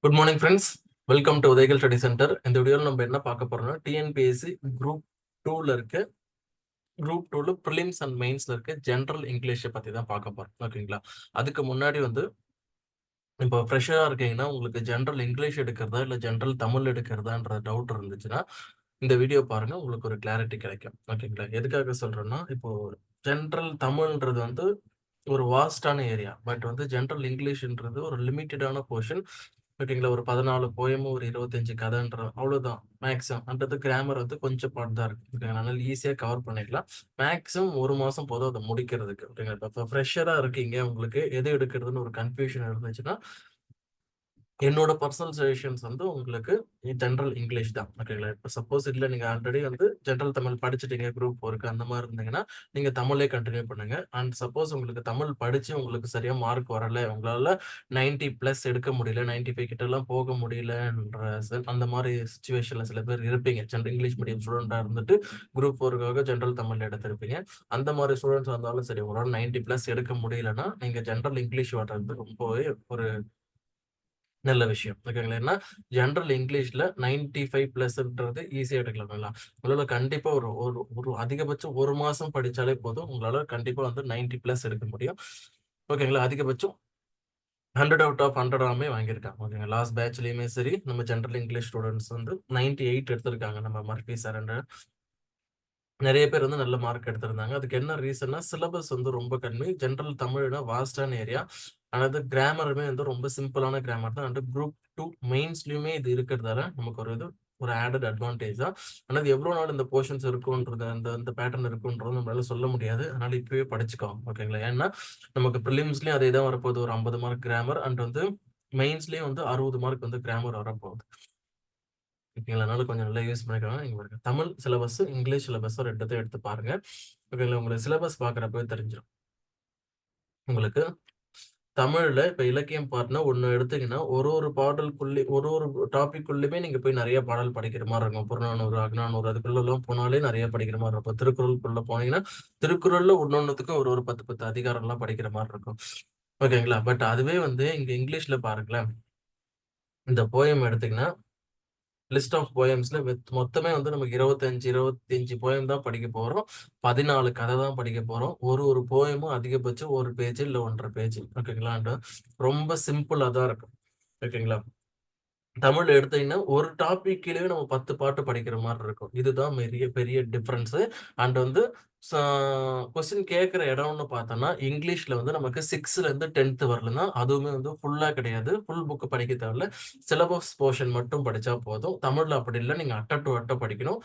Good morning friends. Welcome to Udhayakal study centre. இந்த வீடியோவில் நம்ம என்ன பார்க்க போறோம்னா டிஎன்பிஎஸ்சி குரூப் டூல இருக்க குரூப் டூல ப்ரிலிம்ஸ் அண்ட் மெயின்ஸ்ல இருக்க ஜென்ரல் இங்கிலீஷை பத்தி தான் பார்க்க போறோம். ஓகேங்களா? அதுக்கு முன்னாடி இப்போ ஃப்ரெஷ்ஷாக இருக்கீங்கன்னா உங்களுக்கு ஜென்ரல் இங்கிலீஷ் எடுக்கிறதா இல்லை ஜென்ரல் தமிழ் எடுக்கிறதான்ற டவுட் இருந்துச்சுன்னா இந்த வீடியோ பாருங்க, உங்களுக்கு ஒரு கிளாரிட்டி கிடைக்கும். ஓகேங்களா? எதுக்காக சொல்றேன்னா, இப்போ ஜென்ரல் தமிழ்ன்றது ஒரு வாஸ்டான ஏரியா. பட் ஜென்ரல் இங்கிலீஷ்ன்றது ஒரு லிமிட்டடான போர்ஷன். ஓகேங்களா? ஒரு 14 போயமும் ஒரு 25 கதைன்ற அவ்வளோதான் மேக்ஸிமம். அன்றது கிராமர் கொஞ்சம் பார்ட் தான் இருக்கு. ஓகேங்களா? அதனால ஈஸியாக கவர் பண்ணிக்கலாம். மேக்ஸிமம் 1 மாசம் போதும் அதை முடிக்கிறதுக்கு. ஓகேங்களா? இப்போ ஃப்ரெஷராக இருக்கீங்க, உங்களுக்கு எது எடுக்கிறதுன்னு ஒரு கன்ஃபியூஷன் இருந்துச்சுன்னா என்னோட பர்சனல் சஜஷன்ஸ் உங்களுக்கு ஜென்ரல் இங்கிலீஷ் தான். ஓகேங்களா? இப்போ சப்போஸ் இல்லை நீங்கள் ஆல்ரெடி ஜென்ரல் தமிழ் படிச்சுட்டீங்க, குரூப் 4க்கு அந்த மாதிரி இருந்தீங்கன்னா நீங்கள் தமிழே கண்டினியூ பண்ணுங்க. அண்ட் சப்போஸ் உங்களுக்கு தமிழ் படித்து உங்களுக்கு சரியாக மார்க் வரலை, உங்களால் 90+ எடுக்க முடியல, 95 கிட்டலாம் போக முடியலன்ற அந்த மாதிரி சுச்சுவேஷனில் சில பேர் இருப்பீங்க. ஜென்ரல் இங்கிலீஷ் மீடியம் ஸ்டூடெண்ட்டாக இருந்துட்டு குரூப் 4க்காக ஜென்ரல் தமிழ் எடுத்திருப்பீங்க. அந்த மாதிரி ஸ்டூடெண்ட்ஸ் இருந்தாலும் சரி, உங்களால் 90+ எடுக்க முடியலன்னா நீங்கள் ஜென்ரல் இங்கிலீஷ் வர்றது ரொம்பவே ஒரு நல்ல விஷயம். ஓகேங்களா? ஏன்னா ஜென்ரல் இங்கிலீஷ்ல 95+ன்றது ஈஸியா எடுக்கலாங்களா? உங்களால கண்டிப்பா ஒரு ஒரு ஒரு அதிகபட்சம் 1 மாசம் படிச்சாலே போதும். உங்களால கண்டிப்பா 90+ எடுக்க முடியும். ஓகேங்களா? அதிகபட்சம் 100 அவுட் ஆஃப் 100 வாங்கியிருக்காங்க. ஓகேங்க. லாஸ்ட் பேட்ச்லயுமே சரி, நம்ம ஜென்ரல் இங்கிலீஷ் ஸ்டூடெண்ட்ஸ் 98 எடுத்திருக்காங்க. நம்ம மர்ஃபி சார் நிறைய பேர் நல்ல மார்க் எடுத்திருந்தாங்க. அதுக்கு என்ன ரீசன்னா, சிலபஸ் ரொம்ப கம்மி. ஜென்ரல் தமிழ்னா வாஸ்டான ஏரியா. அதாவது கிராமருமே ரொம்ப சிம்பிளான கிராமர் தான். குரூப் 2 மெயின்ஸ்லயுமே இது இருக்கிறதால நமக்கு ஒரு ஆடட் அட்வான்டேஜ் தான். ஆனா இது எவ்வளவு நாள் இந்த போர்ஷன்ஸ் இருக்கும்ன்றது, அந்த அந்த பேட்டர்ன் இருக்கும்ன்றது நம்மளால சொல்ல முடியாது. அதனால இப்பவே படிச்சுக்கோங்க. ஓகேங்களா? ஏன்னா நமக்கு ப்ரிலிம்ஸ்லயும் அதே தான் வரப்போகுது. ஒரு 50 மார்க் கிராமர் அண்ட் மெயின்ஸ்லயும் 60 மார்க் கிராமர் வரப்போகுது. ஓகேங்களா? அதனால கொஞ்சம் நல்லா யூஸ் பண்ணிக்கோங்க. நீங்க பாருங்க, தமிழ் சிலபஸ், இங்கிலீஷ் சிலபஸ் ரெண்டுத்தையும் எடுத்து பாருங்க. ஓகேங்களா? உங்களுக்கு சிலபஸ் பார்க்குறப்பவே தெரிஞ்சிடும். உங்களுக்கு தமிழ்ல இப்ப இலக்கியம் பார்ட்னா ஒண்ணு எடுத்தீங்கன்னா, ஒரு ஒரு பாடலுக்குள்ளே ஒரு ஒரு டாபிக் உள்ளயுமே நீங்க போய் நெறைய பாடல் படிக்கிற மாரி இருக்கும். புறநானூறு, அகநானூறு அதுக்குள்ளலாம் போனாலே நெறைய படிக்கிற மாரி இருக்கும். திருக்குறளுக்குள்ள போனீங்கன்னா, திருக்குறள்ல ஒண்ணொண்ணுத்துக்கும் ஒரு ஒரு 10 10 அதிகாரம்லாம் படிக்கிற மாரி இருக்கும். ஓகேங்களா? பட் அதுவே இங்க இங்கிலீஷ்ல பாருங்களேன். இந்த போயம் எடுத்தீங்கன்னா, லிஸ்ட் ஆஃப் போயம்ஸ்ல மொத்தமே நமக்கு 25 போயம் தான் படிக்க போறோம். 14 கதை தான் படிக்க போறோம். ஒரு ஒரு போயமும் அதிகபட்சம் 1 பேஜ் இல்ல 1 1/2 பேஜ். ஓகேங்களா? ரொம்ப சிம்பிளா தான் இருக்கும். ஓகேங்களா? தமிழ்ல எடுத்தீங்கன்னா, ஒரு டாபிக் கீழவே நம்ம 10 பாட்டு படிக்கிற மாரி இருக்கும். இதுதான் பெரிய பெரிய டிஃபரன்ஸ். அண்ட் ச கொஸ்டின் கேட்கிற இடம்னு பார்த்தோம்னா, இங்கிலீஷ்ல நமக்கு 6ல இருந்து 10th வரலும் தான். அதுவுமே ஃபுல்லா கிடையாது. ஃபுல் புக் படிக்க தேவையில்ல. சிலபஸ் போர்ஷன் மட்டும் படிச்சா போதும். தமிழ்ல அப்படி இல்ல. நீங்க அட்ட டு அட்ட படிக்கணும்.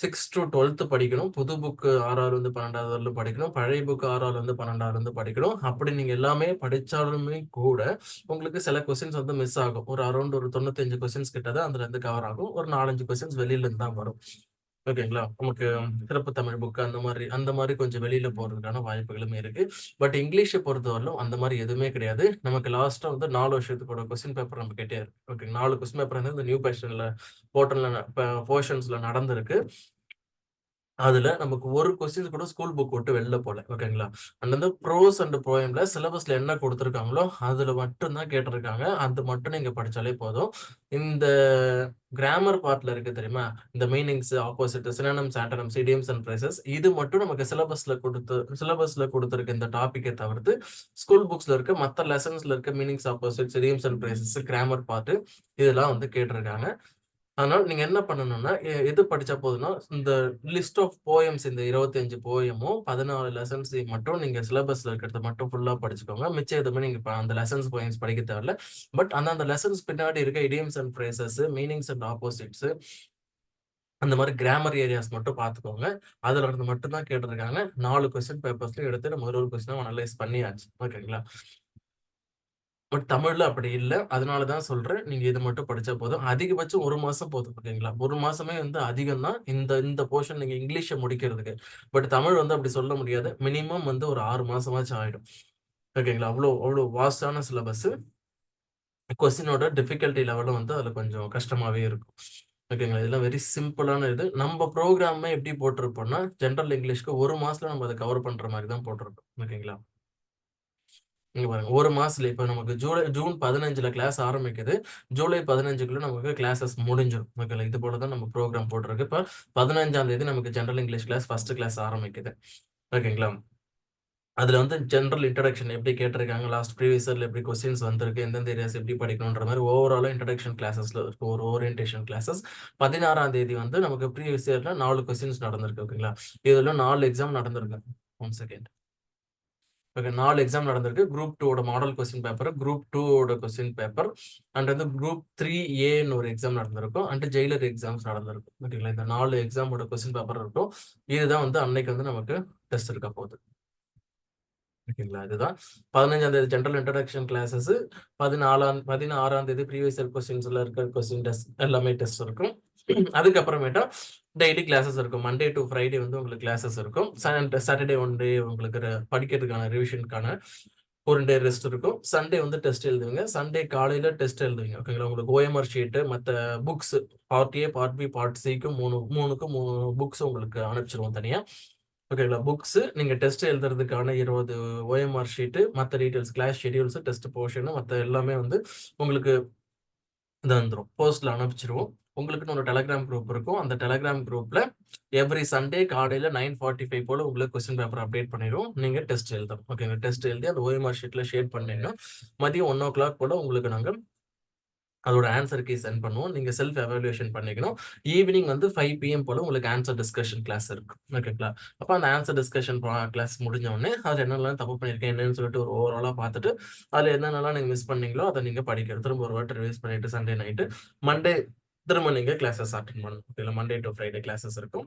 6 to 12th படிக்கணும். புது புக் 6ஆவதுலருந்து 12வது வரலும் படிக்கணும். பழைய புக் 6ஆவதுலருந்து 12ஆவதுலருந்து படிக்கணும். அப்படி நீங்க எல்லாமே படிச்சாலுமே கூட உங்களுக்கு சில கொஸ்டின்ஸ் மிஸ் ஆகும். ஒரு அரவுண்ட் ஒரு 95 கொஸ்டின்ஸ் கிட்ட தான் அதுலருந்து கவர் ஆகும். ஒரு 4, 5 கொஸ்டின்ஸ் வெளியில இருந்து தான் வரும். ஓகேங்களா? நமக்கு சிறப்பு தமிழ் புக் அந்த மாரி கொஞ்சம் வெளியில போறதுக்கான வாய்ப்புகளும் இருக்கு. பட் இங்கிலீஷ பொறுத்தவரையிலும் அந்த மாரி எதுவுமே கிடையாது. நமக்கு லாஸ்ட்டா 4 வருஷத்துக்கோட கொஸ்டின் பேப்பர் நம்ம கிட்டயே இருக்கு. ஓகே. 4 கொஸ்டின் பேப்பர் இந்த நியூ போர்ஷன்ஸ்ல நடந்திருக்கு. அதுல நமக்கு ஒரு கொஸ்டின் கூட ஸ்கூல் புக் விட்டு வெளில போல. ஓகேங்களா? அந்த ப்ரோஸ் அண்ட் போயம்ல சிலபஸ்ல என்ன குடுத்திருக்காங்களோ அதுல மட்டும் தான் கேட்டிருக்காங்க. அது மட்டும் நீங்க படிச்சாலே போதும். இந்த கிராமர் பார்ட்ல இருக்கு தெரியுமா? இந்த meanings, opposite, synonyms, antonyms, idioms and phrases இது மட்டும் நமக்கு சிலபஸ்ல குடுத்திருக்க இந்த டாபிக்க தவிர்த்து ஸ்கூல் புக்ஸ்ல இருக்க மத்த லெசன்ஸ்ல இருக்க meanings, opposites, idioms and phrases, grammar part இதெல்லாம் கேட்டிருக்காங்க. அதனால நீங்க என்ன பண்ணணும்னா, எது படிச்சா போதும்னா, இந்த லிஸ்ட் ஆஃப் போயம்ஸ் இந்த 25 போயமும் 14 லெசன்ஸையும் மட்டும் நீங்க சிலபஸ்ல இருக்கிறத மட்டும் ஃபுல்லா படிச்சுக்கோங்க. மிச்சம் எதுவுமே நீங்க அந்த லெசன்ஸ் போயம்ஸ் படிக்க தேவையில்ல. பட் அந்த லெசன்ஸ் பின்னாடி இருக்க idioms and phrases, meanings and opposites அந்த மாரி கிராமர் ஏரியாஸ் மட்டும் பார்த்துக்கோங்க. அதுல இருந்து மட்டும் தான் கேட்டிருக்காங்க. 4 கொஸ்டின் பேப்பர்ஸ்லயும் எடுத்து நம்ம ஒரு கொஸ்டினா அனலைஸ் பண்ணியாச்சு. ஓகேங்களா? பட் தமிழ்ல அப்படி இல்ல. அதனால தான் சொல்றேன். நீங்க இது மட்டும் படிச்சா போதும். அதிகபட்சம் 1 மாசம் போதும். ஓகேங்களா? 1 மாசமே அதிகம் தான். இந்த இந்த போர்ஷன் நீங்க இங்கிலீஷ முடிக்கிறதுக்கு. பட் தமிழ் அப்படி சொல்ல முடியாது. மினிமம் ஒரு 6 மாசமாச்சும் ஆயிடும். ஓகேங்களா? அவ்ளோ அவ்ளோ வாஸ்டான சிலபஸ். கொஸ்டினோட டிஃபிகல்டி லெவலும் அதுல கொஞ்சம் கஷ்டமாவே இருக்கும். ஓகேங்களா? இதெல்லாம் வெரி சிம்பிளான இது. நம்ம ப்ரோகிராமே எப்படி போட்டிருப்போம்னா, ஜெனரல் இங்கிலீஷ்க்கு 1 மாசத்துல நம்ம அத கவர் பண்ற மாரி தான் போட்டிருப்போம். ஓகேங்களா? இங்க பாருங்க. 1 மாசத்துல இப்ப நமக்கு ஜூன் 15ல கிளாஸ் ஆரம்பிக்குது. ஜூலை 15க்குள்ள நமக்கு கிளாஸஸ் முடிஞ்சிரும். ஓகேங்களா? இது போல தான் நம்ம ப்ரோகிராம் போட்டிருக்கு. இப்ப 15ஆம் தேதி நமக்கு general English class first class ஆரம்பிக்குது. ஓகேங்களா? அதுல வந்து ஜெனரல் இன்ட்ரோடக்ஷன் எப்படி கேட்டிருக்காங்க, லாஸ்ட் ப்ரீவியஸ் இயர்ல எப்படி கொஸ்டின்ஸ் வந்திருக்கு, எந்தெந்த ஏரியாஸ் எப்படி படிக்கணுன்ற மாதிரி ஓவராலா இன்ட்ரோடக்ஷன் கிளாஸஸ்ல இருக்கும். ஒரு ஓரியன்டேஷன் கிளாஸஸ் 16ஆம் தேதி வந்து நமக்கு ப்ரீவியஸ் இயர்ல 4 கொஸ்டின்ஸ் நடந்திருக்கு. ஓகேங்களா? இதுல 4 எக்ஸாம் நடந்திருக்கு. 1 செகண்ட். ஓகே, 4 எக்ஸாம் நடந்திருக்கு. குரூப் 2 ஓட மாடல் கொஸ்டின் பேப்பர், குரூப் 2 ஓட கொஸ்டின் பேப்பர் அண்ட் வந்து குரூப் 3A ஒரு எக்ஸாம் நடந்திருக்கும் அண்ட் ஜெயிலர் எக்ஸாம்ஸ் நடந்திருக்கும். ஓகேங்களா? இந்த 4 எக்ஸாமோட கொஸ்டின் பேப்பர் இருக்கும். இதுதான் வந்து அன்னைக்கு வந்து நமக்கு டெஸ்ட் இருக்க போகுது. ஓகேங்களா? இதுதான் 15ஆம் தேதி ஜெனரல் இன்ட்ரோடக்ஷன் கிளாஸஸ், 16ஆம் தேதி ப்ரீவியஸ் இயர் கொஸ்டின்ஸ்ல இருக்க கொஸ்டின் டெஸ்ட் எல்லாமே டெஸ்ட் இருக்கும். அதுக்கப்புறமேட்டா டெய்லி கிளாஸஸ் இருக்கும். மண்டே டு ஃப்ரைடே வந்து உங்களுக்கு கிளாஸஸ் இருக்கும். சாட்டர்டே 1 டே உங்களுக்கு படிக்கிறதுக்கான ரிவிஷனுக்கான 1 டே ரெஸ்ட் இருக்கும். சண்டே வந்து டெஸ்ட் எழுதுவீங்க. சண்டே காலையில டெஸ்ட் எழுதுவீங்க. ஓகேங்களா? உங்களுக்கு ஓஎம்ஆர் ஷீட் மத்த books part A, part B, part சிக்கும் 3 புக்ஸ் உங்களுக்கு அனுப்பிச்சிருவோம் தனியா. ஓகேங்களா? புக்ஸ் நீங்க டெஸ்ட் எழுதுறதுக்கான 20 ஓஎம்ஆர் ஷீட், மத்த details, class schedules, test portion மத்த எல்லாமே வந்து உங்களுக்கு இது வந்துரும். போஸ்ட்ல அனுப்பிச்சிருவோம். உங்களுக்குன்னு ஒரு டெலகிராம் குரூப் இருக்கும். அந்த டெலகிராம் குரூப்ல எவ்ரி சண்டே காலையில 9:45 போல உங்களுக்கு கொஸ்டின் பேப்பர் அப்டேட் பண்ணிடுவோம். நீங்க டெஸ்ட் எழுதணும். ஓகேங்க. டெஸ்ட் எழுதி அந்த ஓஎம்ஆர் ஷீட்ல ஷேர் பண்ணிடணும். மதியம் 1:00 போல உங்களுக்கு நாங்க அதோட ஆன்சர் கீ சென்ட் பண்ணுவோம். நீங்க செல்ஃப் எவாலுவேஷன் பண்ணிக்கணும். ஈவினிங் வந்து 5 PM போல உங்களுக்கு ஆன்சர் டிஸ்கஷன் கிளாஸ் இருக்கும். ஓகேங்களா? அப்ப அந்த ஆன்சர் டிஸ்கஷன் கிளாஸ் முடிஞ்ச உடனே அதுல என்னெல்லாம் தப்பு பண்ணியிருக்கேன் என்னன்னு சொல்லிட்டு ஒரு ஓவராலா பார்த்துட்டு அதுல என்னென்னலாம் நீங்க மிஸ் பண்ணீங்களோ அதை நீங்க படிக்கணும். திரும்ப ஒரு வாட்டி ரிவைஸ் பண்ணிட்டு சண்டே நைட்டு மண்டே திரும்ப நீங்க கிளாஸஸ் அட்டெண்ட் பண்ணணும். ஓகேங்களா? மண்டே டு ஃப்ரைடே கிளாஸஸ் இருக்கும்.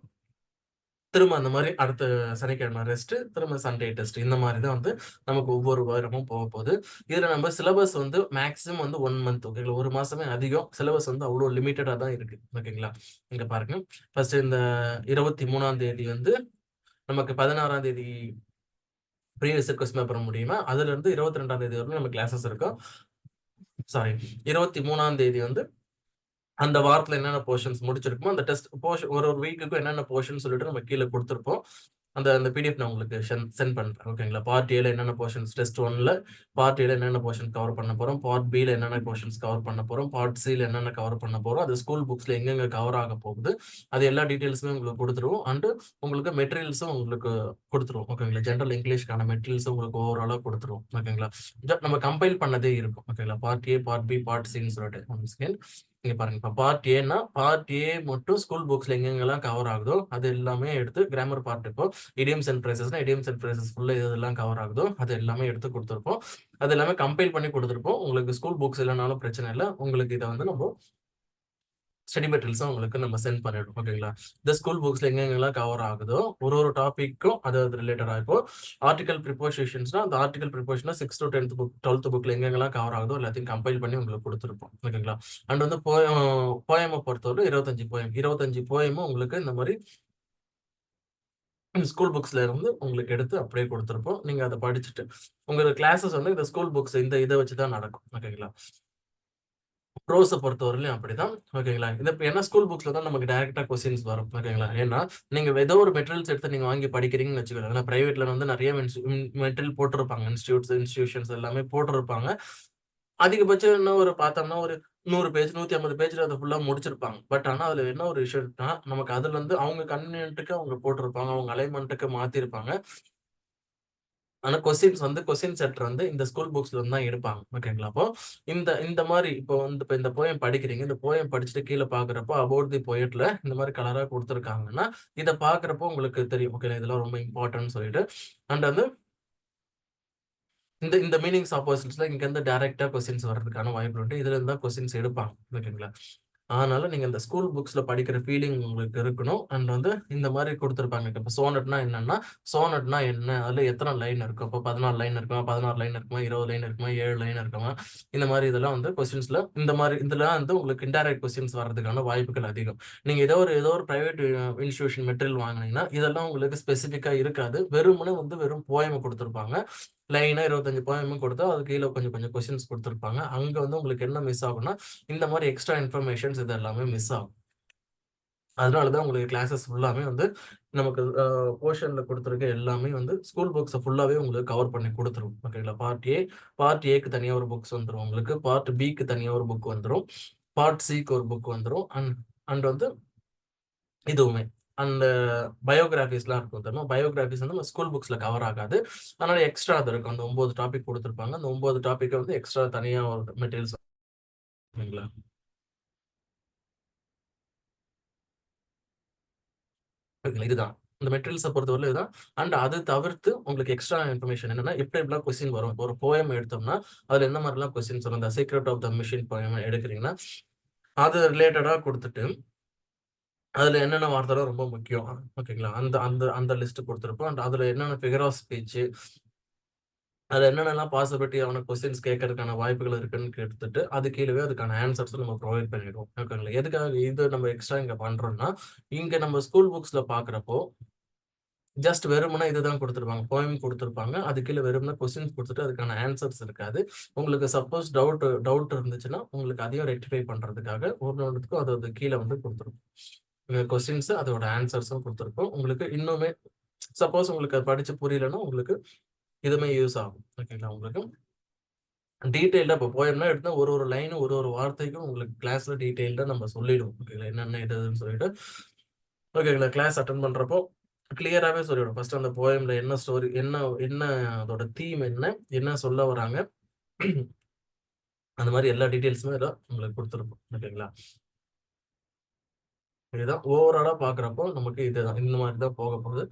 திரும்ப அந்த மாதிரி அடுத்த சனிக்கிழமை ரெஸ்ட், திரும்ப சண்டே டெஸ்ட். இந்த மாதிரி தான் வந்து நமக்கு ஒவ்வொரு வாரமும் போக போகுது. இதுல நம்ம சிலபஸ் வந்து மேக்ஸிமம் வந்து 1 மந்த். ஓகேங்களா? 1 மாசமே அதிகம். சிலபஸ் வந்து அவ்வளோ லிமிட்டடா தான் இருக்கு. ஓகேங்களா? இங்க பாருங்க. ஃபர்ஸ்ட் இந்த 23ஆம் தேதி வந்து நமக்கு 16ஆம் தேதி ப்ரீவியஸ் கொஸ்டின் பேப்பர் முடியுமா, அதுல இருந்து 22ஆம் தேதி வரைக்கும் நம்ம கிளாஸஸ் இருக்கும். சாரி, 23ஆம் தேதி வந்து அந்த வாரத்துல என்னென்ன போர்ஷன்ஸ் முடிச்சிருக்குமோ அந்த டெஸ்ட் போர்ஷன் ஒரு வீக்குக்கும் என்னென்ன போர்ஷன் சொல்லிட்டு நம்ம கீழே கொடுத்துருப்போம். அந்த பிடிஎஃப் நான் உங்களுக்கு சென்ட் பண்றேன். ஓகேங்களா? பார்ட் ஏல என்னென்ன போர்ஷன்ஸ் டெஸ்ட் 1ல, பார்ட் ஏல என்னென்ன போர்ஷன் கவர் பண்ண போறோம், பார்ட் பில என்னென்ன போர்ஷன்ஸ் கவர் பண்ண போறோம், பார்ட் சில என்னென்ன கவர் பண்ண போறோம், அது ஸ்கூல் புக்ஸ்ல எங்கெங்க கவர் ஆக போகுது, அது எல்லா டீடைல்ஸுமே உங்களுக்கு கொடுத்துருவோம். அண்ட் உங்களுக்கு மெட்டீரியல்ஸும் உங்களுக்கு கொடுத்துருவோம். ஓகேங்களா? ஜெனரல் இங்கிலீஷ்க்கான மெட்டீரியல்ஸும் உங்களுக்கு ஓவராலா கொடுத்துருவோம். ஓகேங்களா? நம்ம கம்பைல் பண்ணதே இருக்கும். ஓகேங்களா? Part A, part B, part சின்னு சொல்லிட்டு ஒன் செகண்ட். இங்க பாருங்க. இப்ப பார்ட் ஏன்னா பார்ட் ஏ மட்டும் ஸ்கூல் புக்ஸ்ல எங்கெங்கெல்லாம் கவர் ஆகுதோ அது எல்லாமே எடுத்து கிராமர் பார்ட் இப்போ இடியம்ஸ் அண்ட் ஃப்ரேசஸ்னா இடியம்ஸ் அண்ட் ஃப்ரேசஸ் ஃபுல்லா இதெல்லாம் கவர் ஆகுதோ அது எல்லாமே எடுத்து கொடுத்துருப்போம். அது எல்லாமே கம்பைல் பண்ணி கொடுத்துருப்போம். உங்களுக்கு ஸ்கூல் புக்ஸ் இல்லைனாலும் பிரச்சனை இல்லை. உங்களுக்கு இதை வந்து நம்ம ஸ்டடி மெட்டீரியல்ஸும் உங்களுக்கு நம்ம சென்ட் பண்ணிடுவோம். ஓகேங்களா? இந்த ஸ்கூல் புக்ஸ்ல எங்கெங்கெல்லாம் கவர் ஆகுதோ ஒரு டாபிக்கும் அது ரிலேட்டடா இருக்கும். ஆர்டிகல் ப்ரிப்போசிஷன்ஸ்னா அந்த article preposition 6th to 10th book 12th புக்ல எங்கெங்கெல்லாம் கவர் ஆகுதோ எல்லாத்தையும் கம்பைல் பண்ணி உங்களுக்கு கொடுத்துருப்போம். ஓகேங்களா? அண்ட் வந்து போயமை பொறுத்தவரை 25 போயமும் உங்களுக்கு இந்த மாதிரி ஸ்கூல் புக்ஸ்ல இருந்து உங்களுக்கு எடுத்து அப்படியே கொடுத்துருப்போம். நீங்க அதை படிச்சுட்டு உங்களுக்கு கிளாஸஸ் வந்து இந்த ஸ்கூல் புக்ஸ் இந்த இதை வச்சுதான் நடக்கும். ஓகேங்களா? ப்ரோஸ பொறுத்தவரையிலும் அப்படிதான். ஓகேங்களா? இது ஏன்னா ஸ்கூல் புக்ஸ்ல தான் நமக்கு டைரக்டா கொஸ்டின்ஸ் வரும். ஓகேங்களா? ஏன்னா நீங்க ஏதோ ஒரு மெட்டீரியல்ஸ் எடுத்து நீங்க வாங்கி படிக்கிறீங்கன்னு வச்சுக்கோங்களேன். பிரைவேட்ல வந்து நிறைய மெட்டீரியல் போட்டிருப்பாங்க. இன்ஸ்டிடியூஷன்ஸ் எல்லாமே போட்டிருப்பாங்க. அதிகபட்சம் என்ன ஒரு பார்த்தோம்னா ஒரு 100 பேஜ் 150 பேஜ்ல அதை ஃபுல்லா முடிச்சிருப்பாங்க. பட் ஆனா அதுல என்ன ஒரு விஷயம்னா நமக்கு அதுல இருந்து அவங்க கன்வீனியன்ட்டுக்கு அவங்க போட்டிருப்பாங்க. அவங்க அலைன்மென்ட்க்கு மாத்திருப்பாங்க. ஆனா கொஸ்டின் செட் வந்து இந்த ஸ்கூல் புக்ஸ்ல இருந்து தான் எடுப்பாங்க. ஓகேங்களா? அப்போ இந்த இந்த மாதிரி இப்போ வந்து இப்ப இந்த போயம் படிக்கிறீங்க. இந்த போயம் படிச்சுட்டு கீழே பார்க்குறப்போ அபௌட் தி போயட்ல இந்த மாதிரி கலரா கொடுத்துருக்காங்கன்னா, இத பார்க்குறப்போ உங்களுக்கு தெரியும். ஓகே, இதெல்லாம் ரொம்ப இம்பார்ட்டன்ட்னு சொல்லிட்டு. அண்ட் வந்து இந்த இந்த மீனிங்ஸ் ஆப்போசிட்ஸ்ல இங்க இருந்து டைரக்ட்டா கொஸ்டின்ஸ் வர்றதுக்கான வாய்ப்பு உண்டு. இதுல இருந்து தான் கொஸ்டின்ஸ் எடுப்பாங்க. ஓகேங்களா? அதனால நீங்க இந்த ஸ்கூல் புக்ஸ்ல படிக்கிற ஃபீலிங் உங்களுக்கு இருக்கணும். அண்ட் வந்து இந்த மாதிரி கொடுத்துருப்பாங்க. இப்ப சோனட்னா என்னன்னா, சோனட்னா என்ன? அதுல எத்தனை லைன் இருக்கும்? இப்போ 14 லைன் இருக்குமா? 16 லைன் இருக்குமா? 20 லைன் இருக்குமா? 7 லைன் இருக்குமா? இந்த மாதிரி இதெல்லாம் வந்து கொஸ்டின்ஸ்ல இந்த மாதிரி இதெல்லாம் வந்து உங்களுக்கு இன்டைரக்ட் கொஸ்டின்ஸ் வர்றதுக்கான வாய்ப்புகள் அதிகம். நீங்க ஏதோ ஒரு பிரைவேட் இன்ஸ்டிடியூஷன் மெட்டீரியல் வாங்குனீங்கன்னா இதெல்லாம் உங்களுக்கு ஸ்பெசிஃபிக்கா இருக்காது. வெறுமனே வந்து வெறும் போயம் கொடுத்துருப்பாங்க. லைனா 25 போயமும் கொடுத்தா அது கீழே கொஞ்சம் கொஞ்சம் கொஸ்டின்ஸ் கொடுத்துருப்பாங்க. அங்க வந்து உங்களுக்கு என்ன மிஸ் ஆகும்னா இந்த மாதிரி எக்ஸ்ட்ரா இன்ஃபர்மேஷன்ஸ் இது எல்லாமே மிஸ் ஆகும். அதனாலதான் உங்களுக்கு கிளாஸஸ் ஃபுல்லாமே வந்து நமக்கு போர்ஷன்ல கொடுத்துருக்க எல்லாமே வந்து ஸ்கூல் புக்ஸை ஃபுல்லாவே உங்களுக்கு கவர் பண்ணி கொடுத்துரும். ஓகேங்களா? பார்ட் ஏக்கு தனியா ஒரு புக்ஸ் வந்துரும் உங்களுக்கு. பார்ட் பிக்கு தனியா ஒரு புக் வந்துரும். பார்ட் சிக்கு ஒரு புக் வந்துரும். அண்ட் வந்து இதுவுமே அந்த பயோகிராஃபிஸ்லாம் இருக்கும் தெரியுமா? பயோகிராஃபிஸ் வந்து நம்ம ஸ்கூல் புக்ஸ்ல கவர் ஆகாது. அதனால எக்ஸ்ட்ரா அது இருக்கும். அந்த 9 டாபிக் கொடுத்துருப்பாங்க. அந்த 9 டாபிக் வந்து எக்ஸ்ட்ரா தனியா ஒரு மெட்டீரியல்ஸ். ஓகேங்களா? ஓகேங்களா? இதுதான். இந்த மெட்டீரியல்ஸ பொறுத்தவரையிலும் இதுதான். அண்ட் அது தவிர்த்து உங்களுக்கு எக்ஸ்ட்ரா இன்ஃபர்மேஷன் என்னன்னா, எப்படி எப்படிலாம் கொஸ்டின் வரும். இப்போ ஒரு போயம் எடுத்தோம்னா, அதுல என்ன மாரிலாம் கொஸ்டின்ஸ் வரும். இந்த secret of the machine poem எடுக்கிறீங்கன்னா, அது ரிலேட்டடா குடுத்துட்டு, அதுல என்னென்ன வார்த்தைலாம் ரொம்ப முக்கியம். ஓகேங்களா? அந்த அந்த அந்த லிஸ்ட் குடுத்திருப்போம். அண்ட் அதுல என்னென்ன ஃபிகர் ஆஃப் ஸ்பீச், அதுல என்னென்னலாம் பாசிபிலிட்டி ஆன கொஸ்டின்ஸ் கேட்கறதுக்கான வாய்ப்புகள் இருக்குன்னு எடுத்துட்டு, அது கீழவே அதுக்கான ஆன்சர்ஸும் நம்ம ப்ரொவைட் பண்ணிடுவோம். ஓகேங்களா? எதுக்காக இது நம்ம எக்ஸ்ட்ரா இங்க பண்றோம்னா, இங்க நம்ம ஸ்கூல் புக்ஸ்ல பார்க்குறப்போ ஜஸ்ட் வெறுமனே இதுதான் குடுத்துருப்பாங்க. போயம் குடுத்துருப்பாங்க. அது கீழ வெறுமனே கொஸ்டின்ஸ் குடுத்துட்டு அதுக்கான ஆன்சர்ஸ் இருக்காது. உங்களுக்கு சப்போஸ் டவுட் இருந்துச்சுன்னா, உங்களுக்கு அதையும் ரெக்டிஃபை பண்றதுக்காக ஒவ்வொன்னுத்துக்கும் அது அது கீழ வந்து குடுத்துருக்கும். கொஸ்டின்ஸ் அதோட ஆன்சர்ஸும் குடுத்துருக்கும். உங்களுக்கு இன்னுமே சப்போஸ் உங்களுக்கு அது படிச்சு புரியலன்னா, உங்களுக்கு இதுவுமே யூஸ் ஆகும். ஓகேங்களா? உங்களுக்கு டீட்டெயில்டா இப்போ போயம்னா எடுத்தா ஒரு ஒரு லைனும் ஒரு ஒரு வார்த்தைக்கும் உங்களுக்கு கிளாஸ்ல டீட்டெயில்டா நம்ம சொல்லிடுவோம். ஓகேங்களா? என்னென்ன இது இதுன்னு சொல்லிட்டு. ஓகேங்களா? கிளாஸ் அட்டெண்ட் பண்றப்போ கிளியராவே சொல்லிடுவோம். ஃபர்ஸ்ட் அந்த போயம்ல என்ன ஸ்டோரி, என்ன என்ன அதோட தீம் என்ன, என்ன சொல்ல வராங்க. அந்த மாரி எல்லா டீட்டெயில்ஸுமே இதுல உங்களுக்கு குடுத்துருப்போம். ஓகேங்களா? இதுதான் ஓவராலா பார்க்குறப்போ நமக்கு இதுதான். இந்த மாரி தான் போக போகுது.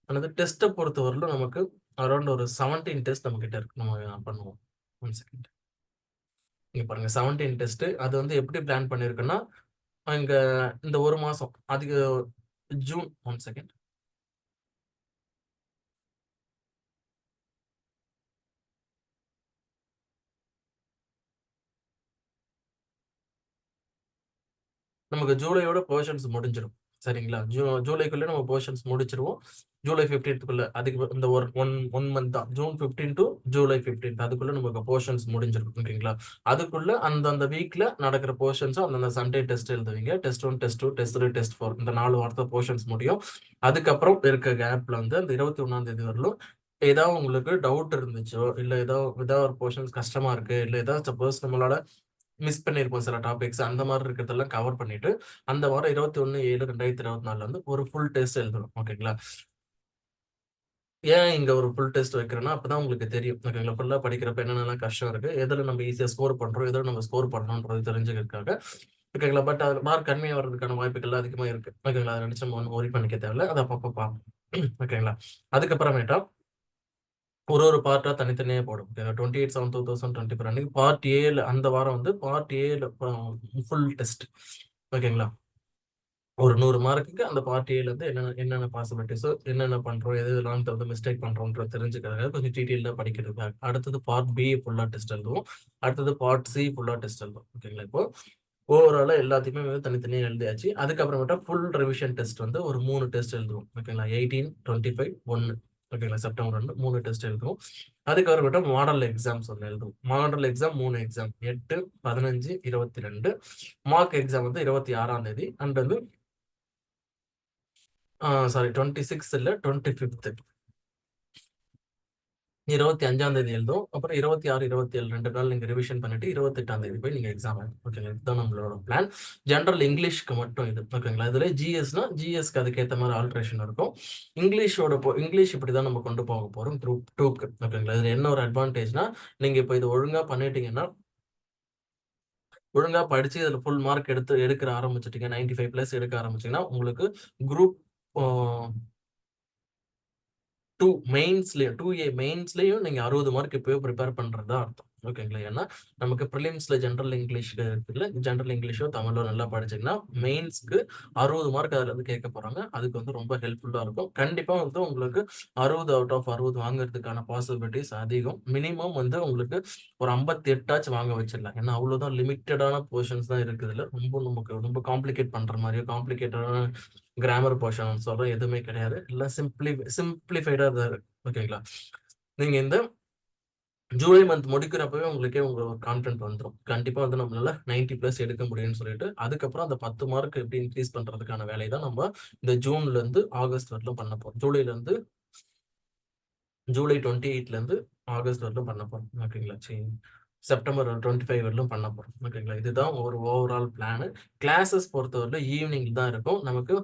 ஆனது டெஸ்ட்ட பொறுத்தவரையிலும் நமக்கு அரவுண்ட் ஒரு 17 டெஸ்ட் நம்மகிட்ட இருக்கு. நம்ம பண்ணுவோம். 1 செகண்ட். இங்க பாருங்க 17 டெஸ்ட். அது வந்து எப்படி பிளான் பண்ணியிருக்கோம்னா, இங்க இந்த 1 மாசம் அதுக்கு ஜூன் 1 செகண்ட். நமக்கு ஜூலையோட போர்ஷன்ஸ் முடிஞ்சிரும். சரிங்களா? ஜூலைக்குள்ள நம்ம போர்ஷன்ஸ் முடிச்சிருவோம். ஜூலை 15க்குள்ள அதுக்கு இந்த ஒரு 1 மந்த் தான். ஜூன் 15 டூ ஜூலை 15 அதுக்குள்ள நமக்கு போர்ஷன்ஸ் முடிஞ்சிரும். ஓகேங்களா? அதுக்குள்ள அந்தந்த வீக்ல நடக்கிற போர்ஷன்ஸும் அந்தந்த சண்டே டெஸ்ட் எழுதுவீங்க. டெஸ்ட் 1, டெஸ்ட் 2, டெஸ்ட் 3, டெஸ்ட் 4 இந்த 4 வாரத்துல போர்ஷன்ஸ் முடியும். அதுக்கப்புறம் இருக்க கேப்ல வந்து அந்த 21ஆம் தேதி வரலும் ஏதாவது உங்களுக்கு டவுட் இருந்துச்சோ, இல்ல ஏதாவது ஒரு போர்ஷன்ஸ் கஷ்டமா இருக்கு, இல்ல ஏதாவது சப்போஸ் நம்மளால மிஸ் பண்ணியிருப்போம் சில டாபிக்ஸ். அந்த மாரி இருக்கிறதெல்லாம் கவர் பண்ணிட்டு, அந்த வாரம் 21/7/2024 வந்து ஒரு ஃபுல் டெஸ்ட் எழுதணும். ஓகேங்களா? ஏன் இங்க ஒரு ஃபுல் டெஸ்ட் வைக்கிறேன்னா, அப்பதான் உங்களுக்கு தெரியும். ஓகேங்களா? ஃபுல்லா படிக்கிறப்ப என்னென்னலாம் கஷ்டம் இருக்கு, எதுல நம்ம ஈஸியா ஸ்கோர் பண்றோம், எதுல நம்ம ஸ்கோர் பண்ணணும்ன்றது தெரிஞ்சுக்கிறதுக்காக. ஓகேங்களா? பட் அதுல மார்க் கம்மியா வர்றதுக்கான வாய்ப்புகள் அதிகமா இருக்கு. ஓகேங்களா? அத நினைச்சு நம்ம ஒண்ணும் வொரி பண்ணிக்க தேவையில்ல. அத அப்பப்ப பார்ப்போம். ஓகேங்களா? அதுக்கப்புறமேட்டா ஒரு ஒரு பார்ட்டா தனித்தனியா போடும். 28/7/2024 அன்னைக்கு பார்ட் ஏல அந்த வாரம் வந்து பார்ட் ஏல ஃபுல் டெஸ்ட். ஓகேங்களா? ஒரு 100 மார்க்குக்கு அந்த பார்ட் ஏல இருந்து என்னென்ன என்னென்ன பாசிபிலிட்டீஸோ, என்னென்ன பண்றோம், எது எதுலாம் வந்து மிஸ்டேக் பண்றோம்ன்றத தெரிஞ்சுக்கிறதுக்காக கொஞ்சம் டீட்டெயில்டா படிக்கிறதுக்காக. அடுத்தது பார்ட் பி ஃபுல்லா டெஸ்ட் எழுதுவோம். அடுத்தது பார்ட் சி ஃபுல்லா டெஸ்ட் எழுதுவோம். ஓகேங்களா? இப்போ ஓவராலா எல்லாத்தையுமே வந்து தனித்தனியா எழுதியாச்சு. அதுக்கப்புறமேட்டா ஃபுல் ரிவிஷன் டெஸ்ட் வந்து ஒரு 3 டெஸ்ட் எழுதுவோம். ஓகேங்களா? 18, 25, 1. ஓகேங்களா? செப்டம்பர் 2 3 டெஸ்ட் எழுதுவோம். அதுக்கப்புறமேட்டா மாடல் எக்ஸாம்ஸ் 1 எழுதுவோம். Model exam 3 exam 8, 15, 22. Mark exam வந்து 26ஆம் தேதி. அண்ட் வந்து சாரி 26 இல்ல 25த் 25ஆம் தேதி எழுதுவோம். அப்புறம் 26, 27 2 நாள் நீங்க ரிவிஷன் பண்ணிட்டு 28ஆம் தேதி போய் நீங்க எக்ஸாம் எழுதணும். ஓகேங்களா? இதுதான் நம்மளோட பிளான். ஜெனரல் இங்கிலீஷ்க்கு மட்டும் இது. ஓகேங்களா? இதுல ஜிஎஸ்னா ஜிஎஸ்க்கு அதுக்கேத்த மாரி ஆல்டரேஷன் இருக்கும். இங்கிலீஷ் இப்படிதான் நம்ம கொண்டு போக போறோம் குரூப் 2க்கு. ஓகேங்களா? இதுல என்ன ஒரு அட்வான்டேஜ்னா, நீங்க இப்ப இது ஒழுங்கா பண்ணிட்டீங்கன்னா, ஒழுங்கா படிச்சு இதுல ஃபுல் மார்க் எடுக்க ஆரம்பிச்சுட்டீங்க. 95 பிளஸ் எடுக்க ஆரம்பிச்சீங்கன்னா, உங்களுக்கு குரூப் ஆ 2 மெயின்ஸ்லயும் 2A மெயின்ஸ்லயும் நீங்க 60 மார்க் இப்பவே பிரிப்பேர் பண்றதா அர்த்தம். ஓகேங்களா? ஏன்னா, நமக்கு பிரிலிம்ஸ்ல ஜெனரல் இங்கிலீஷ் இருக்குல்ல, ஜெனரல் இங்கிலீஷோ, தமிழோ நல்லா படிச்சீங்கன்னா, மெயின்ஸ்க்கு 60 மார்க் அதுல இருந்து கேட்க போறாங்க. அதுக்கு வந்து ரொம்ப ஹெல்ப்ஃபுல்லா இருக்கும். கண்டிப்பா வந்து உங்களுக்கு 60 அவுட் ஆஃப் 60 வாங்குறதுக்கான பாசிபிலிட்டீஸ் அதிகம். மினிமம் வந்து உங்களுக்கு ஒரு 58 ஆச்சும் வாங்க வச்சிடலாம். ஏன்னா, அவ்வளவுதான் லிமிட்டடான போர்ஷன்ஸ் தான் இருக்கு இதுல. நமக்கு ரொம்ப காம்ப்ளிகேட் பண்ற மாரியோ, காம்ப்ளிகேட்டடான கிராமர் போர்ஷன் சொல்றேன் எதுவுமே கிடையாது. எல்லாம் சிம்பிளிஃபைடா தான் இருக்கு. ஓகேங்களா? நீங்க இந்த ஜூலை மந்த் முடிக்கிறப்பவே உங்களுக்கே உங்க ஒரு கான்ஃபிடென்ட் வந்துரும். கண்டிப்பா வந்து நம்மளால 90+ எடுக்க முடியும்னு சொல்லிட்டு, அதுக்கப்புறம் அந்த 10 மார்க் எப்படி இன்கிரீஸ் பண்றதுக்கான வேலைய தான் நம்ம இந்த ஜூன்லேருந்து ஆகஸ்ட் வரலும் பண்ண போறோம். ஜூலை 28லேருந்து ஆகஸ்ட் வரலும் பண்ண போறோம். ஓகேங்களா? செப்டம்பர் 25 வரலும் பண்ண போறோம். ஓகேங்களா? இதுதான் ஒரு ஓவரால் பிளானு. கிளாஸஸ் பொறுத்தவரையிலும் ஈவினிங் தான் இருக்கும். நமக்கு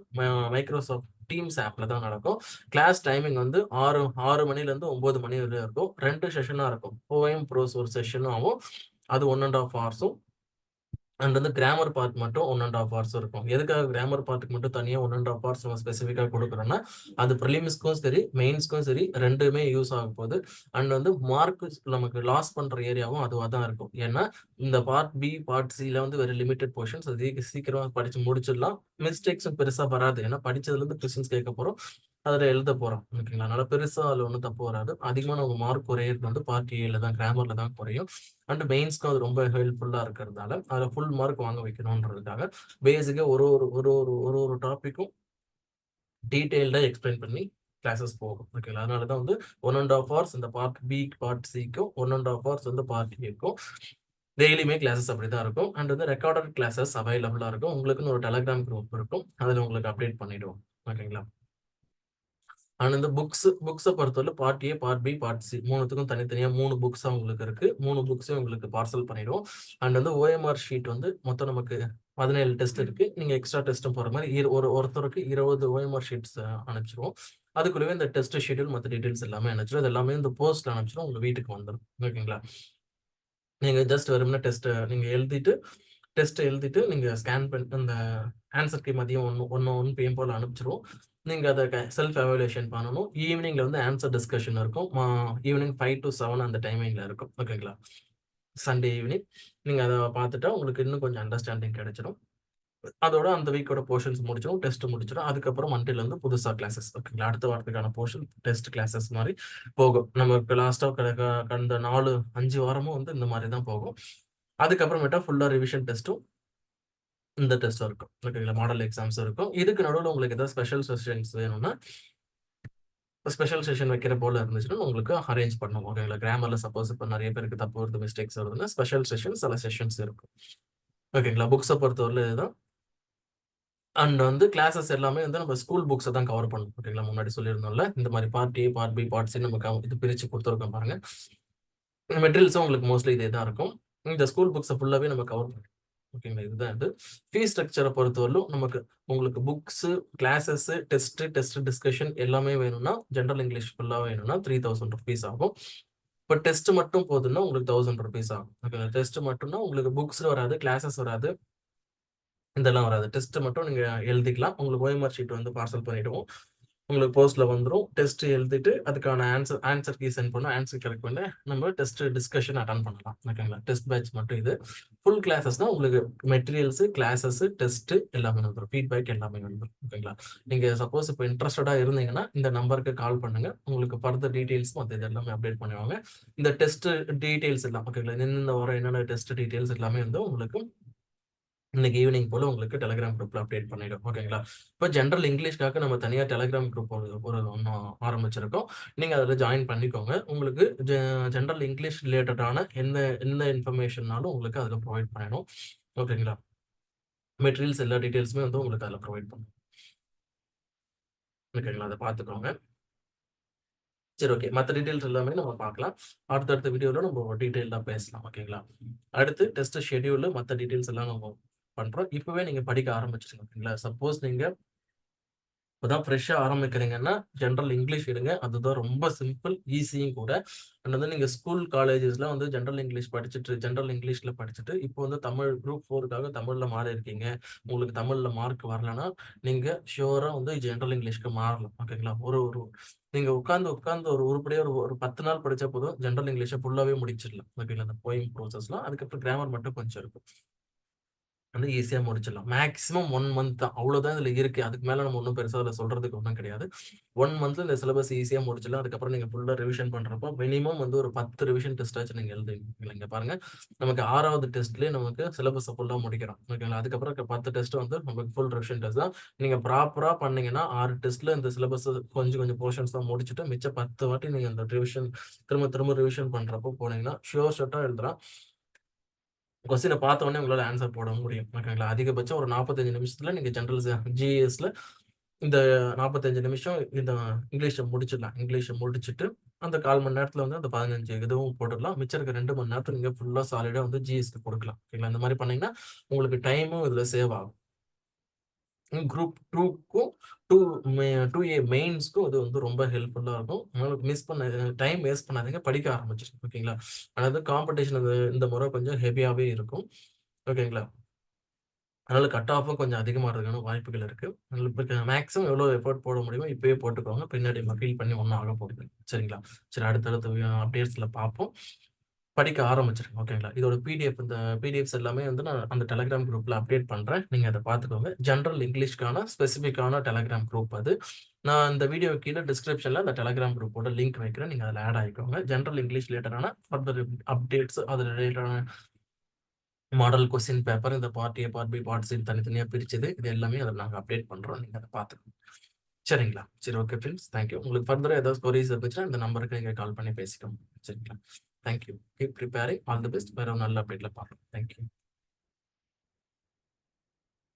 மைக்ரோசாஃப்ட் டீம்ஸ் ஆப்ல தான் நடக்கும். கிளாஸ் டைமிங் வந்து 6 மணிலேருந்து 9 மணி வரையும் இருக்கும். 2 செஷனா இருக்கும். போயம், ப்ரோஸ் ஒரு செஷனும் ஆகும். அது 1 1/2 ஹார்ஸும் அண்ட் வந்து கிராமர் பார்ட் மட்டும் 1 1/2 ஹார்ஸ் இருக்கும். எதுக்காக கிராமர் பார்ட்டுக்கு மட்டும் தனியா 1 1/2 ஹார்ஸ் நம்ம ஸ்பெசிஃபிக்கா குடுக்குறோம்னா, அது பிரிலிம்ஸ்க்கும் சரி, மெயின்ஸ்க்கும் சரி 2மே யூஸ் ஆகப் போகுது. அண்ட் வந்து மார்க் நமக்கு லாஸ் பண்ற ஏரியாவும் அதுவா தான் இருக்கும். ஏன்னா, இந்த பார்ட் பி, பார்ட் சில வந்து வெரி லிமிட்டட் போர்ஷன்ஸ். அது சீக்கிரமா படிச்சு முடிச்சிடலாம். மிஸ்டேக்ஸும் பெருசா வராது. ஏன்னா படிச்சதுலேருந்து கொஸ்டின்ஸ் கேட்கப் போறோம். அதுல எழுதப் போறோம். ஓகேங்களா? அதனால பெருசா அதுல ஒண்ணும் தப்பு வராது. அதிகமா நம்ம மார்க் குறையறது வந்து பார்ட் ஏல தான், கிராமர்ல தான் குறையும். அண்ட் மெயின்ஸ்க்கும் அது ரொம்ப ஹெல்ப்ஃபுல்லா இருக்கிறதுனால, அதுல ஃபுல் மார்க் வாங்க வைக்கணும்ன்றதுக்காக, பேசிக்கா ஒரு ஒரு டாபிக்கும் டீட்டெயில்டா எக்ஸ்பிளைன் பண்ணி கிளாஸஸ் போகும். ஓகேங்களா? அதனால தான் வந்து 1 1/2 ஹார்ஸ் இந்த பார்ட் பி, பார்ட் சிக்கும் 1 1/2 ஹார்ஸ் வந்து பார்ட் ஏக்கும். டெய்லியுமே கிளாஸஸ் அப்படிதான் இருக்கும். அண்ட் வந்து ரெக்கார்டட் கிளாஸஸ் அவைலபிளா இருக்கும். உங்களுக்குன்னு ஒரு டெலகிராம் குரூப் இருக்கும். அதுல உங்களுக்கு அப்டேட் பண்ணிடுவோம். ஓகேங்களா? அண்ட் இந்த புக்ஸ பொறுத்தவரை part A, part B, part C 3த்துக்கும் தனித்தனியா 3 புக்ஸா உங்களுக்கு இருக்கு. 3 புக்ஸையும் உங்களுக்கு பார்சல் பண்ணிடுவோம். அண்ட் வந்து ஓஎம்ஆர் ஷீட் வந்து மொத்தம் நமக்கு 17 டெஸ்ட் இருக்கு. நீங்க எக்ஸ்ட்ரா டெஸ்ட்டும் போற மாரி ஒருத்தருக்கு 20 ஓஎம்ஆர் ஷீட்ஸ் அனுப்பிச்சிருவோம். அதுக்குள்ளவே இந்த டெஸ்ட் ஷெட்யூல் மத்த டீடைல்ஸ் எல்லாமே அனுப்பிச்சிரும். இது எல்லாமே இந்த போஸ்ட்ல அனுப்பிச்சிரும். உங்க வீட்டுக்கு வந்துரும். ஓகேங்களா? நீங்க ஜஸ்ட் வெறுமனே நீங்க டெஸ்ட் எழுதிட்டு நீங்க ஸ்கேன் பண்ணிட்டு அந்த ஆன்சர் கீ மதியம் 1 PM போல அனுப்பிச்சிருவோம். நீங்க அத செல்ஃப் எவாலுவேஷன் பண்ணணும். ஈவினிங்ல வந்து ஆன்சர் டிஸ்கஷன் இருக்கும். ஈவினிங் 5 to 7 அந்த டைமிங்ல இருக்கும். ஓகேங்களா? Sunday evening. நீங்க அத பார்த்துட்டா உங்களுக்கு இன்னும் கொஞ்சம் அண்டர்ஸ்டாண்டிங் கிடைச்சிடும். அதோட அந்த வீக்கோட போர்ஷன்ஸ் முடிச்சிரும். டெஸ்ட் முடிச்சிரும். அதுக்கப்புறம் மண்டேலருந்து புதுசா கிளாஸஸ். ஓகேங்களா? அடுத்த வாரத்துக்கான போர்ஷன் டெஸ்ட் கிளாஸஸ் மாரி போகும். நமக்கு லாஸ்ட்டா கடந்த 4, 5 வாரமும் வந்து இந்த மாரி தான் போகும். அதுக்கப்புறமேட்டா ஃபுல்லா ரிவிஷன் டெஸ்ட்டும் இந்த டெஸ்ட்டும் இருக்கும். ஓகேங்களா? மாடல் எக்ஸாம்ஸ் இருக்கும். இதுக்கு நடுவுல உங்களுக்கு ஏதாவது ஸ்பெஷல் செஷன்ஸ் வேணும்னா, ஸ்பெஷல் செஷன் வைக்கிற போல இருந்துச்சுன்னா, உங்களுக்கு அரேஞ்ச் பண்ணுவோம். ஓகேங்களா? கிராமர்ல சப்போஸ் இப்ப நெறைய பேருக்கு தப்பு வருது, மிஸ்டேக்ஸ் வருதுன்னா, ஸ்பெஷல் செஷன் சில செஷன்ஸ் இருக்கும். ஓகேங்களா? புக்ஸ பொறுத்தவரையில இதுதான். அண்ட் வந்து கிளாஸஸ் எல்லாமே வந்து நம்ம ஸ்கூல் புக்ஸ தான் கவர் பண்ணணும். ஓகேங்களா? முன்னாடி சொல்லியிருந்தோம்ல. இந்த மாரி part A, part B, part C நம்ம இது பிரிச்சு குடுத்துருக்கோம் பாருங்க. மெட்டீரியல்ஸும் உங்களுக்கு மோஸ்ட்லி இதே தான் இருக்கும். இந்த ஸ்கூல் புக்ஸ ஃபுல்லாவே நம்ம கவர் பண்ணணும். ஓகேங்களா? இதுதான் இது. ஃபீஸ் ஸ்ட்ரக்சர பொறுத்தவரையிலும் நமக்கு உங்களுக்கு புக்ஸு, கிளாஸஸு, டெஸ்ட் டிஸ்கஷன் எல்லாமே வேணும்னா, ஜெனரல் இங்கிலீஷ் ஃபுல்லா வேணும்னா ₹3000 ஆகும். இப்ப டெஸ்ட் மட்டும் போதுன்னா உங்களுக்கு ₹1000 ஆகும். ஓகேங்களா? டெஸ்ட் மட்டும்னா உங்களுக்கு புக்ஸ் வராது, கிளாஸஸ் வராது. இதெல்லாம் வராது. டெஸ்ட் மட்டும் நீங்க எழுதிக்கலாம். உங்களுக்கு ஓஎம்ஆர் ஷீட் வந்து பார்சல் பண்ணிடுவோம். உங்களுக்கு போஸ்ட்ல வந்துரும். டெஸ்ட் எழுதிட்டு அதுக்கான ஆன்சர் கீ சென்ட் பண்ணோம். ஆன்சர் கரெக்ட் பண்ண நம்ம டெஸ்ட் டிஸ்கஷன் அட்டெண்ட் பண்ணலாம். ஓகேங்களா? டெஸ்ட் பேட்ச் மட்டும் இது. ஃபுல் கிளாஸஸ்னா உங்களுக்கு மெட்டீரியல்ஸ், கிளாஸஸ், டெஸ்ட் எல்லாமே வந்துரும். ஃபீட்பேக் எல்லாமே வந்துரும். ஓகேங்களா? நீங்க சப்போஸ் இப்ப இன்ட்ரஸ்டடா இருந்தீங்கன்னா, இந்த நம்பருக்கு கால் பண்ணுங்க. உங்களுக்கு ஃபர்தர் டீடைல்ஸ் மத்த இது எல்லாமே அப்டேட் பண்ணுவாங்க. இந்த டெஸ்ட் டீடைல்ஸ் எல்லாம் ஓகேங்களா? இந்த வாரம் என்னென்ன டெஸ்ட் டீடைல்ஸ் எல்லாமே வந்து உங்களுக்கு இன்னைக்கு ஈவினிங் போல உங்களுக்கு டெலிகிராம் குரூப்ல அப்டேட் பண்ணிடும். ஓகேங்களா? இப்ப ஜெனரல் இங்கிலீஷ்க்காக நம்ம தனியா டெலிகிராம் குரூப் ஒண்ணும் ஆரம்பிச்சிருக்கோம். நீங்க அதுல ஜாயின் பண்ணிக்கோங்க. உங்களுக்கு ஜெனரல் இங்கிலீஷ் ரிலேட்டடான எந்த எந்த இன்ஃபர்மேஷன்னாலும் உங்களுக்கு அதுல ப்ரொவைட் பண்ணிடும். ஓகேங்களா? மெட்டீரியல்ஸ் எல்லா டீடைல்ஸுமே வந்து உங்களுக்கு அதுல ப்ரொவைட் பண்ணும். ஓகேங்களா? அத பார்த்துக்கோங்க. சரி, ஓகே. மத்த டீடைல்ஸ் எல்லாமே நம்ம பார்க்கலாம். அடுத்தடுத்த வீடியோல நம்ம டீடைல்டா பேசலாம். ஓகேங்களா? அடுத்து டெஸ்ட் ஷெட்யூல் மத்த டீடைல்ஸ் எல்லாம் நம்ம பண்றோம். இப்பவே நீங்க படிக்க ஆரம்பிச்சுருங்க. ஓகேங்களா? சப்போஸ் நீங்க இப்பதான் ஃப்ரெஷ்ஷா ஆரம்பிக்கிறீங்கன்னா, ஜெனரல் இங்கிலீஷ் எடுங்க. அதுதான் ரொம்ப சிம்பிள், ஈஸியும் கூட. அண்ட் வந்து நீங்க ஸ்கூல், காலேஜஸ்ல வந்து ஜெனரல் இங்கிலீஷ்ல படிச்சுட்டு, இப்போ வந்து தமிழ் குரூப் 4க்காக தமிழ்ல மாறியிருக்கீங்க. உங்களுக்கு தமிழ்ல மார்க் வரலன்னா, நீங்க ஷூரா வந்து ஜெனரல் இங்கிலீஷ்க்கு மாறலாம். ஓகேங்களா? ஒரு ஒரு நீங்க உட்கார்ந்து ஒரு உருப்படியா ஒரு 10 நாள் படிச்சா போதும், ஜெனரல் இங்கிலீஷ ஃபுல்லாவே முடிச்சிடலாம். ஓகேங்களா? அந்த போயிங் ப்ராசஸ்லாம். அதுக்கப்புறம் கிராமர் மட்டும் கொஞ்சம் இருக்கும். வந்து ஈஸியா முடிச்சிடலாம். மேக்ஸிமம் 1 மந்த் தான். அவ்வளோதான் இதுல இருக்கு. அதுக்கு மேல நம்ம ஒண்ணும் பெருசா அதுல சொல்றதுக்கு ஒண்ணும் கிடையாது. 1 மந்த்ல இந்த சிலபஸ் ஈஸியா முடிச்சிடலாம். அதுக்கப்புறம் நீங்க ஃபுல்லா ரிவிஷன் பண்றப்போ, மினிமம் வந்து ஒரு 10 ரிவிஷன் டெஸ்ட்டாச்சும் நீங்க எழுதுவீங்க. இங்க பாருங்க, நமக்கு 6வது டெஸ்ட்லயே நமக்கு சிலபஸ ஃபுல்லா முடிக்கிறோம். ஓகேங்களா? அதுக்கப்புறம் இருக்க 10 டெஸ்ட் வந்து நமக்கு ஃபுல் ரிவிஷன் டெஸ்ட் தான். நீங்க ப்ராப்பரா பண்ணீங்கன்னா, 6 டெஸ்ட்ல இந்த சிலபஸ் கொஞ்சம் கொஞ்சம் போர்ஷன்ஸ் தான் முடிச்சுட்டு, மிச்ச 10 வாட்டி நீங்க அந்த ரிவிஷன் திரும்ப திரும்ப ரிவிஷன் பண்றப்போ போனீங்கன்னா, ஷூர் ஷார்ட்டா எழுதலாம். கொஸ்டின பார்த்த உடனே உங்களால ஆன்சர் போட முடியும். ஓகேங்களா? அதிகபட்சம் ஒரு 45 நிமிஷத்துல நீங்க ஜெனரல் ஜிஎஸ்ல இந்த 45 நிமிஷம் இந்த இங்கிலீஷ முடிச்சிடலாம். இங்கிலீஷ முடிச்சுட்டு, அந்த 1/4 மணி நேரத்துல வந்து அந்த 15 இதுவும் போட்டுடலாம். மிச்சம் இருக்க 2 மணி நேரத்துல நீங்க ஃபுல்லா சாலிடா வந்து ஜிஎஸ்க்கு குடுக்கலாம். ஓகேங்களா? இந்த மாரி பண்ணீங்கன்னா, உங்களுக்கு டைமும் இதுல சேவ் ஆகும். குரூப் 2க்கும் 2 2ஏ மெயின்ஸ்க்கும் இது வந்து ரொம்ப ஹெல்ப்ஃபுல்லா இருக்கும். உங்களுக்கு மிஸ் பண்ண டைம் வேஸ்ட் பண்ணாதீங்க. படிக்க ஆரம்பிச்சுருங்க. ஓகேங்களா? அதாவது காம்படிஷன் இந்த முறை கொஞ்சம் ஹெவியாவே இருக்கும். ஓகேங்களா? அதனால கட் ஆஃப்பும் கொஞ்சம் அதிகமாகறதுக்கான வாய்ப்புகள் இருக்கு. இப்ப மேக்ஸிமம் எவ்வளோ எஃபோர்ட் போட முடியுமோ இப்பயே போட்டுக்கோங்க. பின்னாடி ஃபீல் பண்ணி ஒண்ணும் ஆக போறதில்ல. சரிங்களா? சரி, அடுத்தடுத்த அப்டேட்ஸ்ல பார்ப்போம். படிக்க ஆரம்பிச்சுருங்க. ஓகேங்களா? இதோட பிடிஎஃப் இந்த பிடிஎஃப்ஸ் எல்லாமே வந்து நான் அந்த டெலகிராம் குரூப்ல அப்டேட் பண்றேன். நீங்க அத பார்த்துக்கோங்க. ஜெனரல் இங்கிலீஷ்க்கான ஸ்பெசிஃபிக்கான டெலகிராம் குரூப் அது. நான் இந்த வீடியோ கீழ டிஸ்கிரிப்ஷன்ல அந்த டெலகிராம் குரூப்போட லிங்க் வைக்கிறேன். நீங்க அதுல ஆட் ஆயிக்கோங்க. ஜெனரல் இங்கிலீஷ் ரிலேட்டடான ஃபர்தர் அப்டேட்ஸ் அது ரிலேட்டடான மாடல் கொஸ்டின் பேப்பர் இந்த part A, part B, part C தனித்தனியா பிரிச்சது. இது எல்லாமே அதில நாங்க அப்டேட் பண்றோம். நீங்க அத பார்த்துக்கோங்க. சரிங்களா? சரி, ஓகே ஃபிரெண்ட்ஸ். Thank you. உங்களுக்கு ஃபர்தரா ஏதாவது குவரீஸ் இருந்துச்சுன்னா, இந்த நம்பருக்கு நீங்க கால் பண்ணி பேசிக்கோங்க. சரிங்களா? Thank you. Keep preparing. All the best. வேற ஒரு நல்ல அப்டேட்ல பார்க்கலாம். Thank you.